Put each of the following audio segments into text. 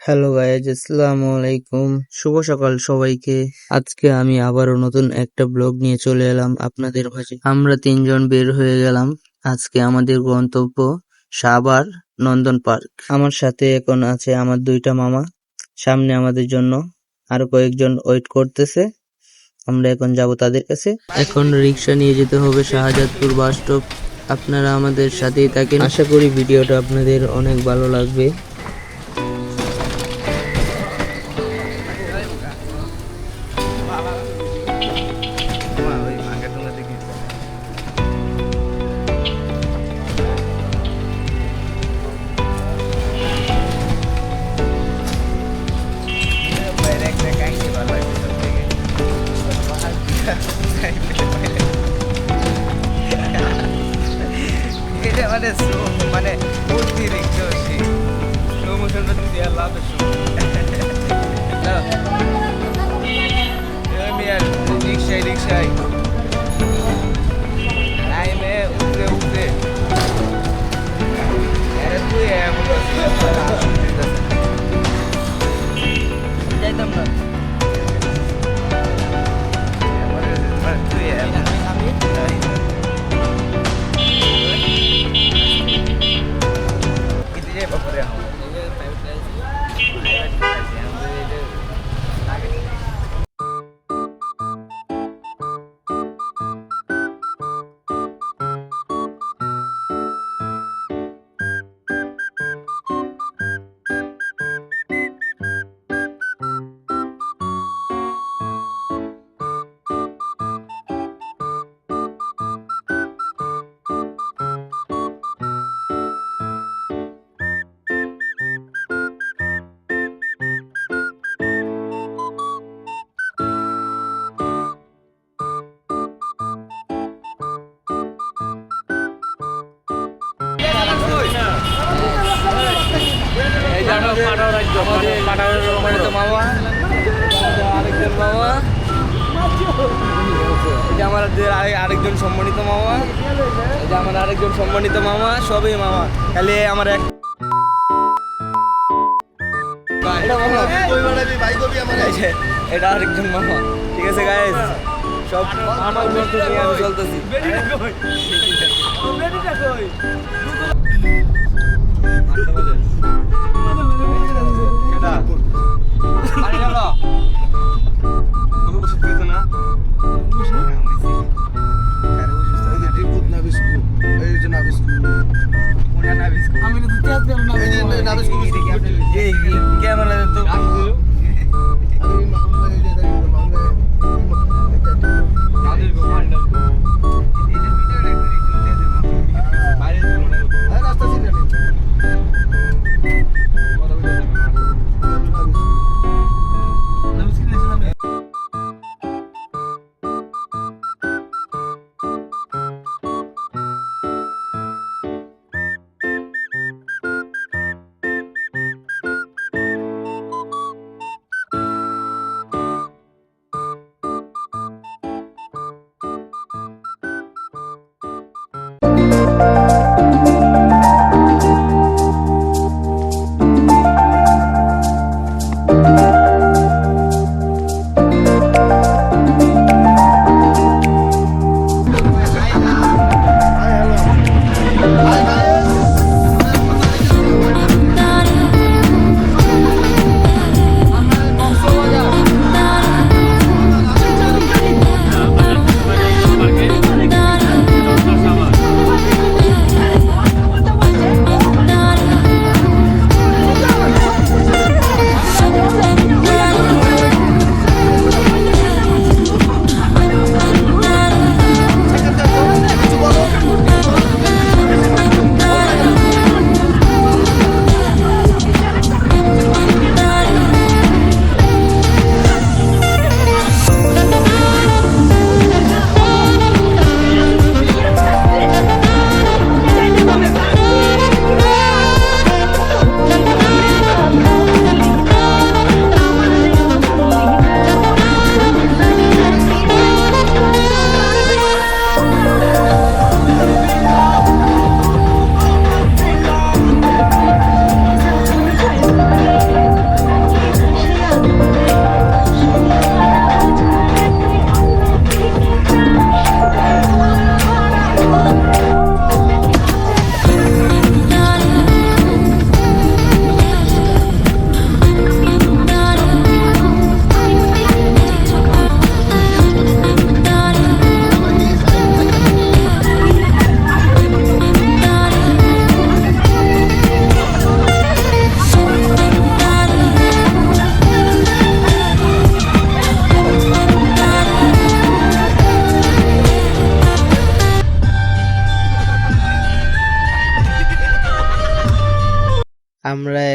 Hello guys, আসসালামু আলাইকুম। শুভ সকাল সবাইকে। আজকে আমি আবারও নতুন একটা ব্লগ নিয়ে চলে এলাম আপনাদের মাঝে। আমরা তিনজন বের হয়ে গেলাম আজকে আমাদের গন্তব্য সাভার নন্দন পার্ক। আমার সাথে এখন আছে আমার দুইটা মামা। সামনে আমাদের জন্য আরো কয়েকজন ওয়েট করতেছে। আমরা এখন যাব তাদের কাছে। এখন রিক্সা নিয়ে যেতে হবে শাহজাদপুর বাস স্টপ। আপনারা আমাদের সাথেই থাকেন। আশা করি ভিডিওটা আপনাদের অনেক ভালো লাগবে। এটা মানে অতিরিক্ত বেশি প্রমোশনটা দিতে আর লাভ রিক্সায় টাইমে উঠতে তুই যাইতাম না সম্মানিত মামা, আরেকজন মামা, এটা আমার আরেকজন সম্মানিত মামা, এটা আমার আরেকজন সম্মানিত মামা, সবই মামা। খালি আমার এক এটা আরেকজন মামা। ঠিক আছে গাইস, সব আমার মতো নিয়ে আমি চলতেছি।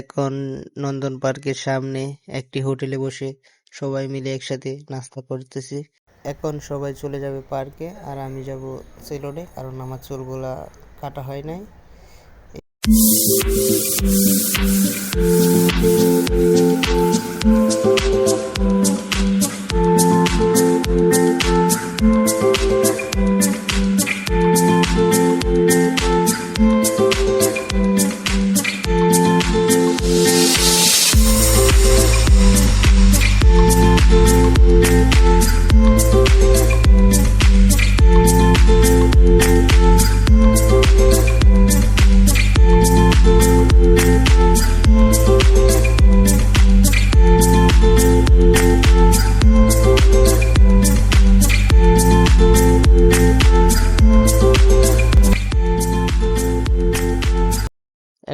এখন নন্দন পার্কের সামনে একটি হোটেলে বসে সবাই মিলে একসাথে নাস্তা করতেছি। এখন সবাই চলে যাবে পার্কে আর আমি যাব সেলুনে, কারণ আমার চুলগুলা কাটা হয় নাই।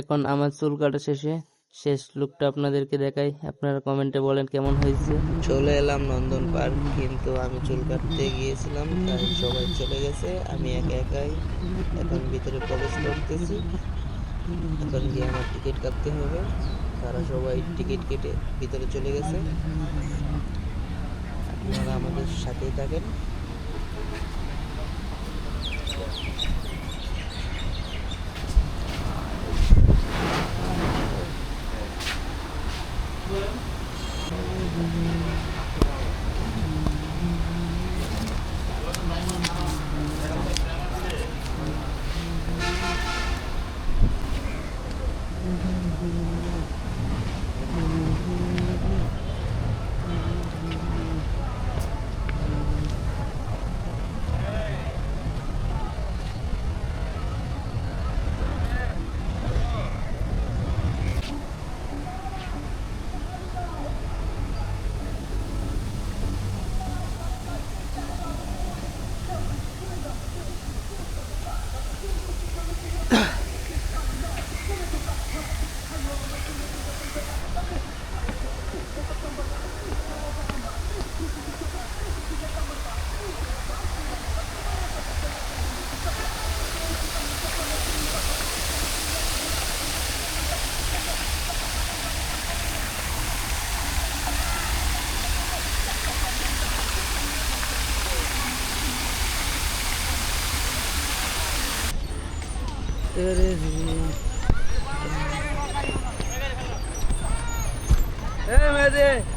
এখন আমার চুল কাটা শেষ লুকটা আপনাদেরকে দেখাই, আপনারা কমেন্টে বলেন কেমন হয়েছে। চলে এলাম নন্দন পার্ক, কিন্তু আমি চুল কাটতে গিয়েছিলাম তাই সবাই চলে গেছে, আমি একাই এখন ভিতরে প্রবেশ করতেছি। এখন গিয়ে আমার টিকিট কাটতে হবে, তারা সবাই টিকিট কেটে ভিতরে চলে গেছে। আপনারা আমাদের সাথেই থাকেন।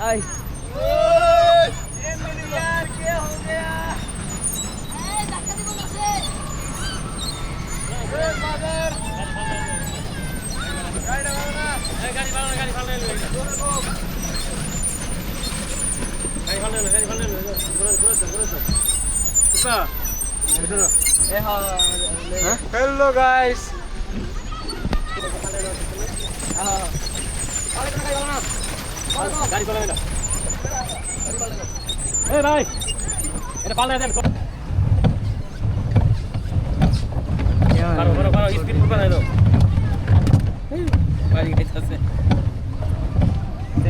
आई यार क्या हो गया? हेलो गाइस, গাড়ি পালাবে না। এ ভাই, এটা পালায় দেন। পারো পারো পারো, স্পিড করবে না। গাড়ি গেছে।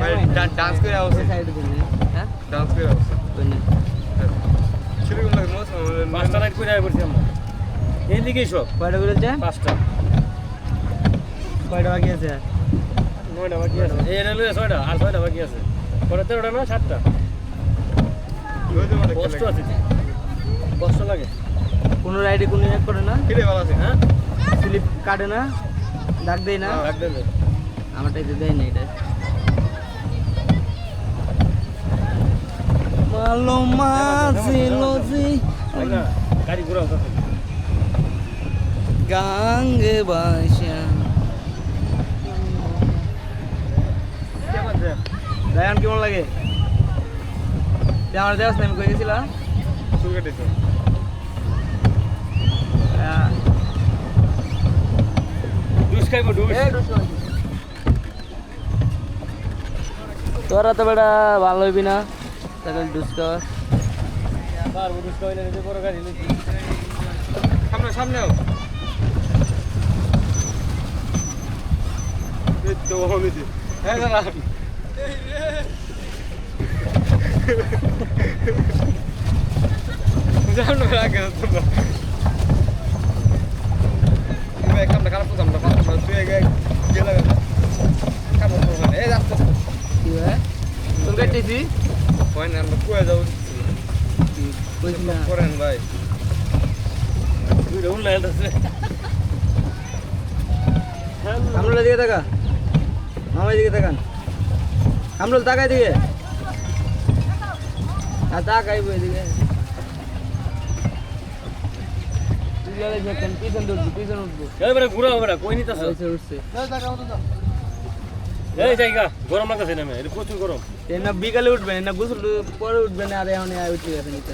ভাই ডান্স করে আওছে সাইড দিলে। হ্যাঁ ডান্স করে আওছে। শুরু করলাম মোস মাস্টার রাইড করে আইবছি আমরা। এই দিকেই সব কয়টা করেছে? 5টা। কয়টা বাকি আছে? 9টা বাকি আছে। এই রেলওয়ে 6টা আর 6টা বাকি আছে। পরে 13টা না 7টা। কষ্ট আছে, কষ্ট লাগে। কোনো রাইডে কোনো এক করে না? কিরে ভালো আছে? হ্যাঁ স্লিপ কাটে না, দাগ দেয় না? দাগ দেবে। আমারটাই তো দেয় না এটা। মালো মাঝিলোজি গাড়ি ঘুরাও তো। গাঙ্গে বাসা রায়ান কেমন লাগে? আমার দেওয়া আমি কই গেছিলাম চুল কেটেছে। ডুস খাইবো ডুস। তোরা তো বেটা ভালো হইবি না, তাহলে ডুস খাওয়া। পারবো ডুস খাইলে নিজে বড় গাড়ি লইছি। সামনে সামনেও এই তো হলিদি। হ্যাঁ দাদা জানো না আগে তো এই কামটা খারাপ করতাম না, তুই আগে গেলা এই যাচ্ছে কি ভাই তোর কাটতেছি কই না আমরা কই যাবো কইছি না করেন ভাই ভিডিও লাইট আছে কামরুল দিকে তাকা মামা দিকে তাকান কামরুল তাকাই দিকে আর তাকাইবো এদিকে তুই গেলে দেখেন পিছন দৌড়বি পিছন উঠবো এবারে ঘুরা হবে কই নিতাছ উঠছে এই জায়গা গরম লাগতেছে না এটা প্রচুর গরম না বিকালে উঠবেন না গোসল পরে উঠবেন আর এখন উঠে গেছে নিচে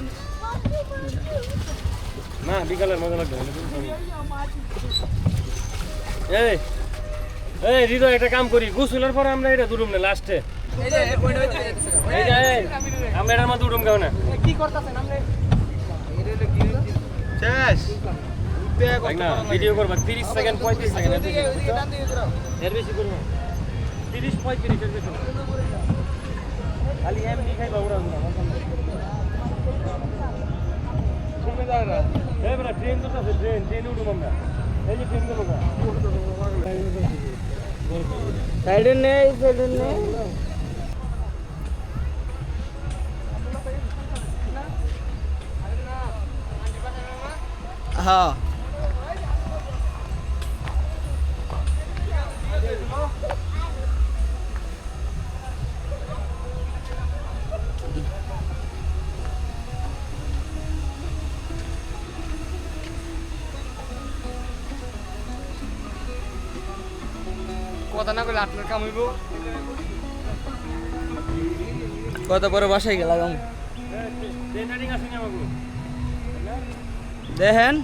না বিকালে মজা লাগবে এই এই হৃদয় একটা কাম করি গোসলের পরে আমরা এটা দুরুম না লাস্টে এই যে আমরা এটার মধ্যে উঠুম কেউ না শেষ দেখ না ভিডিও করবা 30 সেকেন্ড 35 সেকেন্ড এর বেশি করবো 30 35 এর বেশি খালি এমনি খাইবা ওরা এই বড় ট্রেন তো আছে ট্রেন উঠুম আমরা এই যে ট্রেন গুলো সাইডে নেই সাইডে নেই হ্যাঁ কথা না কইলে আপনার কাম হইব কত পরে বাসায় গেলাম ট্রেন রাইডিং আসেনি আমাকে দেখেন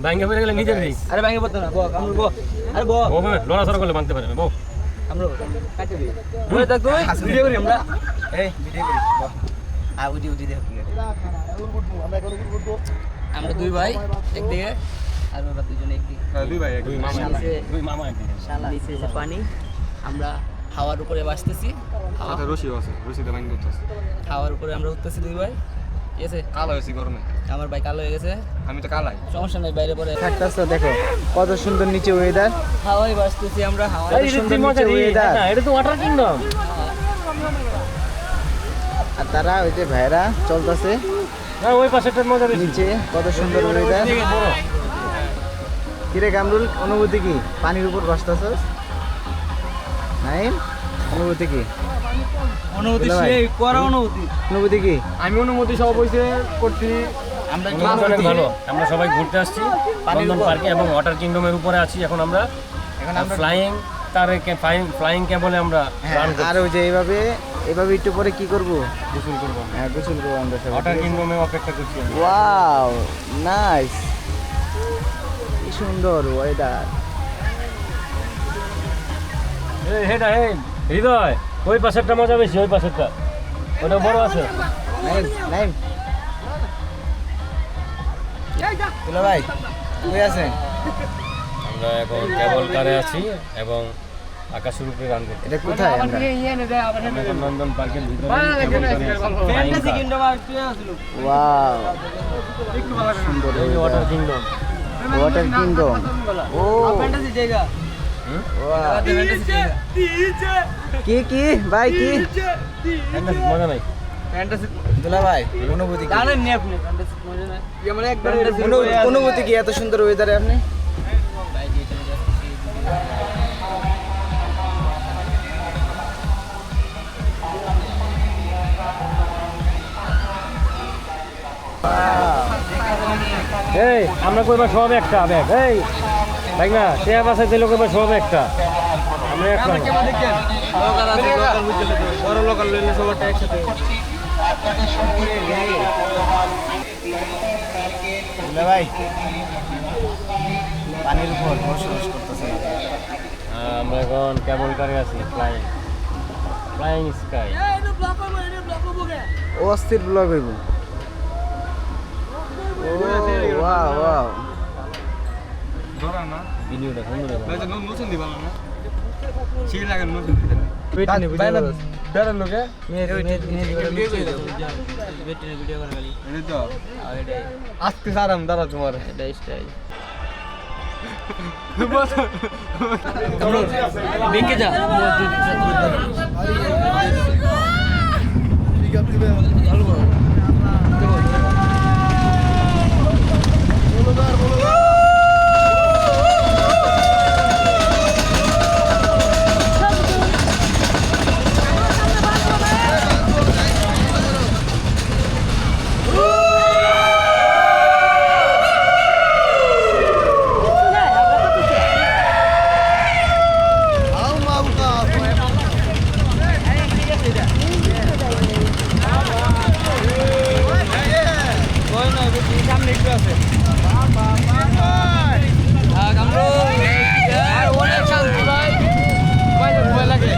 ব্যাংকে পড়ে গেলে নিজে নেই আরে ভাঙে পড়তো না বক আমরা বক আরে বক ও ভাই লড়াচড়া করলে ভাঙতে পারে বউ আমরা কাটে দিই বলে থাকতো ভিডিও করি আমরা এই ভিডিও করি আ উদি উদি দেখ আমরা দুই ভাই একদিকে আর আমরা দুজনে একদিকে দুই ভাই দুই মামা দুই মামা একদিকে শালা নিচে যে পানি আমরা হাওয়ার উপরে বাসতেছি সাথে রশি আছে রশিতে মাইন করতেছে হাওয়ার উপরে আমরা উঠতেছি দুই ভাই ঠিক আছে কালো হয়েছি গরমে আমার ভাই কালো হয়ে গেছে আমি তো কালাই সমস্যা নাই বাইরে পরে থাকতেছে দেখো কত সুন্দর নিচে ওয়েদার হাওয়ায় বাসতেছি আমরা হাওয়ায় এই যে মজা রে না এটা তো ওয়াটার কিংডম আর তারা ওই যে ভাইরা চলতেছে না ওই পাশেরটার মজা বেশি নিচে কত সুন্দর ওয়েদার কিরে কামরুল অনুভূতি কি পানির উপর বসতেছস নাইম অনুভূতি কি অনুভূতি দুলা ভাই। সেই করা অনুভূতি অনুভূতি কি আমি অনুমতি সব হইছে করছি আমরা কি অনুভূতি অনেক ভালো আমরা সবাই ঘুরতে আসছি বন্ধন পার্কে এবং ওয়াটার কিংডমের উপরে আছি এখন আমরা ফ্লাইং তারে ফ্লাইং কেবলে আমরা রান আর ওই যে এইভাবে এভাবে একটু পরে কি করব গোসল করবো হ্যাঁ গোসল করবো আমরা সবাই ওয়াটার কিংডমে অপেক্ষা করছি আমরা। ওয়াও নাইস কি সুন্দর ওয়েদার এই হেডা হে হৃদয় ওই পাশেরটা মজা বেশি ওই পাশেরটা ওটা বড় আছে নাইম নাইম দুলা ভাই কই আছেন আমরা এখন কেবল কারে আছি এবং আকাশের উপরে রান করছি এটা কোথায় আমরা আমরা এখন নন্দন পার্কের ভিতরে কেবল কারে আছি ফ্যান্টাসি কিংডম আর কি আছিল ওয়াও সুন্দর ওয়াটার কিংডম ওয়াটার কিংডম ও ফ্যান্টাসি জায়গা ওয়াও ফ্যান্টাসি জায়গা কি কি ভাই কি মজা নাই ফ্যান্টাসি দুলা ভাই অনুভূতি কি জানেন নি আপনি ফ্যান্টাসি মজা না আমরা একবার অনুভূতি কি এত সুন্দর ওয়েদারে আপনি ভাই যেটা এই আমরা কইবা সব একটা ব্যাগ এই তাই না সে বাসে দিলে কইবা সব একটা আমরা একটা লোকাল আছে লোকাল বুঝতে বড় লোকাল লইলে সবারটা একসাথে দুলা ভাই পানির উপর বসবাস করতেছে আমরা এখন কেবল কারে আছি ফ্লাইং স্কাই ও অস্থির ব্লগ হইব ও ওয়াও ওয়াও ধরা না ভিডিওটা সুন্দর ভাই তো নতুন দিবা না সেই লাগে নতুন দিতে বেড়ার লোকে ভিডিও করে খালি এই তো আর এটাই আজকে সারাম দাঁড়া তোমার এটাই স্টাইল বেঁকে যা সামনে একটু আছে অনেক শান্তি ভাই ভয় লাগে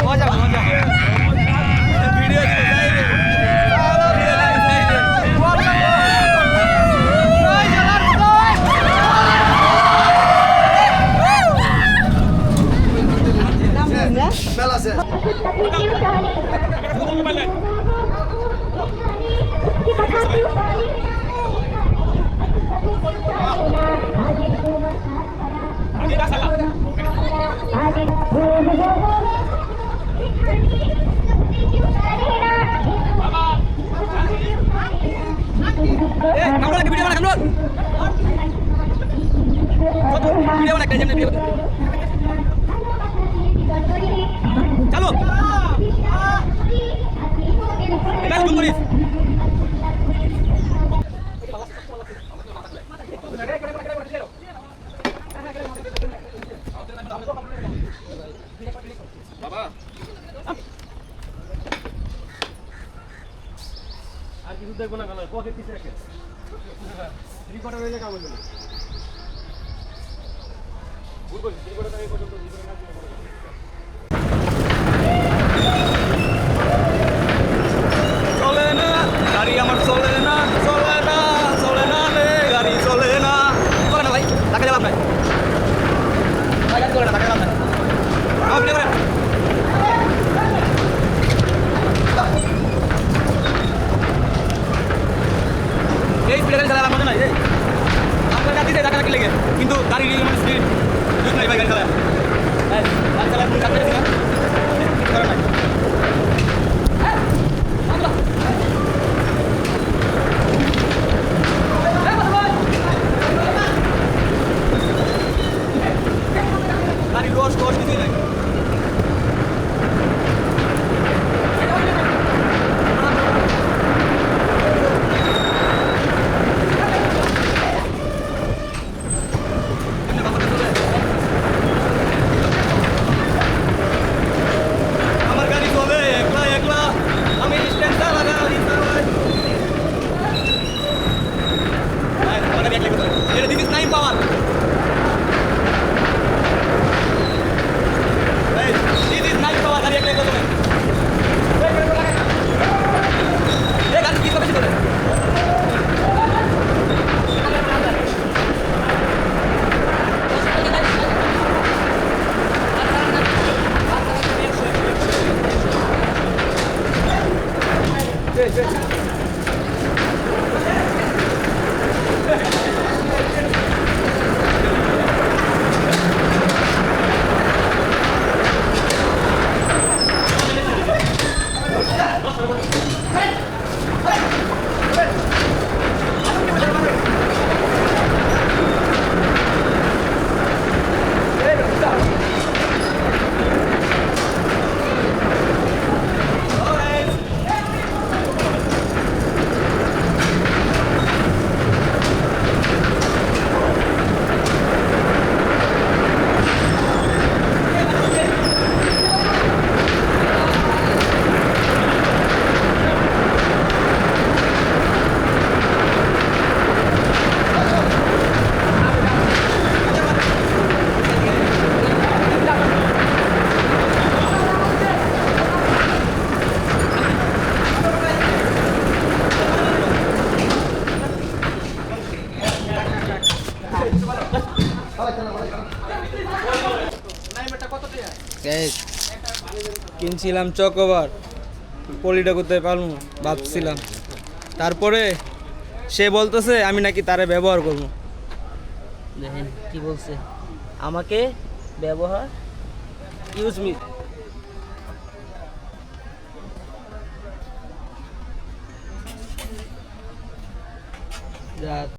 মজা মজা ভিডিও চলো আর কিছু দেখবো না কেন পকেট পিছে রাখে রিকর্ডার হয়ে যায় কাগজ ভুল করছি রিকর্ডার এই পর্যন্ত রিকর্ডার না চলে না গাড়ি আমার চলে না চলে না চলে না রে গাড়ি চলে না চলে না ভাই টাকা যাবে আপনার গাড়ি চলে না টাকা যাবে আপনি করেন এই স্পিডে গাড়ি চালালে মজা নাই এই আপনার গাড়ি টাকা রাখি লেগে কিন্তু গাড়ি মানে স্পিড বুঝ নাই ভাই গাড়ি চালায় গাড়ি চালায় আপনি কাটতে না করেন নাই গাড়ি রোজ রোজ কিছুই নাই আমার গাড়ি চলে একলা একলা আমি স্ট্যান্ড লাগা আমার গাড়ি একলা চলে এটা দিস টাইম পাওয়ার কিনছিলাম চকোবার, পলিটা করতে পারবো ভাবছিলাম, তারপরে সে বলতেছে আমি নাকি তারে ব্যবহার করবো। দেখেন কি বলছে, আমাকে ব্যবহার ইউজ মি